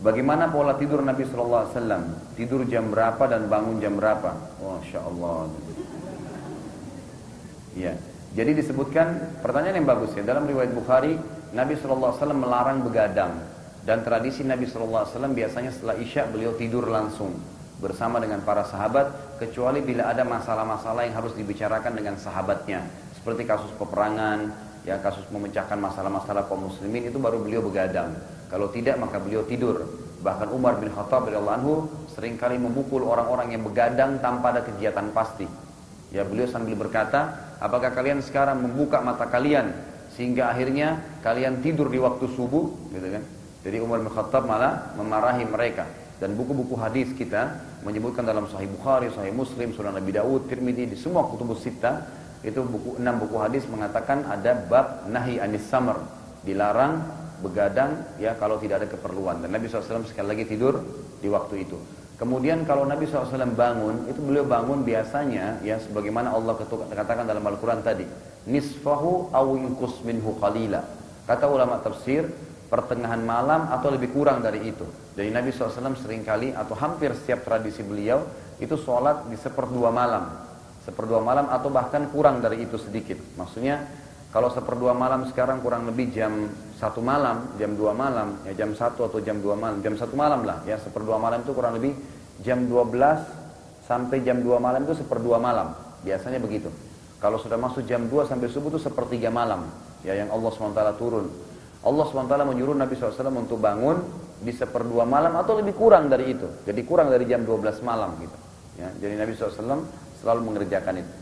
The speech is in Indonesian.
Bagaimana pola tidur Nabi Shallallahu Alaihi Wasallam? Tidur jam berapa dan bangun jam berapa? Masya Allah. Ya. Jadi disebutkan, pertanyaan yang bagus ya, dalam riwayat Bukhari, Nabi Shallallahu Alaihi Wasallam melarang begadang. Dan tradisi Nabi Shallallahu Alaihi Wasallam biasanya setelah Isya beliau tidur langsung bersama dengan para sahabat, kecuali bila ada masalah-masalah yang harus dibicarakan dengan sahabatnya, seperti kasus peperangan, ya kasus memecahkan masalah-masalah kaum muslimin, itu baru beliau begadang. Kalau tidak maka beliau tidur. Bahkan Umar bin Khattab radhiyallahu anhu seringkali memukul orang-orang yang begadang tanpa ada kegiatan pasti. Ya, beliau sambil berkata, apakah kalian sekarang membuka mata kalian sehingga akhirnya kalian tidur di waktu subuh, gitu kan? Jadi Umar bin Khattab malah memarahi mereka. Dan buku-buku hadis kita menyebutkan dalam Sahih Bukhari, Sahih Muslim, Sunan Abi Dawud, Tirmidzi, di semua kutubus sittah itu enam buku hadis mengatakan ada bab nahi anis samar, dilarang begadang ya kalau tidak ada keperluan. Dan Nabi SAW sekali lagi tidur di waktu itu. Kemudian kalau Nabi SAW bangun, itu beliau bangun biasanya ya sebagaimana Allah katakan dalam Al-Quran tadi, nisfahu aw inqus minhu qalila. Kata ulama tafsir, pertengahan malam atau lebih kurang dari itu. Jadi Nabi SAW seringkali atau hampir setiap tradisi beliau itu sholat di seperdua malam. Seperdua malam atau bahkan kurang dari itu sedikit. Maksudnya kalau seperdua malam sekarang kurang lebih jam 1 malam, jam 2 malam, ya jam 1 atau jam 2 malam, jam 1 malam lah, ya seperdua malam itu kurang lebih jam 12 sampai jam 2 malam itu seperdua malam, biasanya begitu. Kalau sudah masuk jam 2 sampai subuh itu sepertiga malam, ya yang Allah SWT turun. Allah SWT menyuruh Nabi SAW untuk bangun di seperdua malam atau lebih kurang dari itu, jadi kurang dari jam 12 malam gitu. Ya, jadi Nabi SAW selalu mengerjakan itu.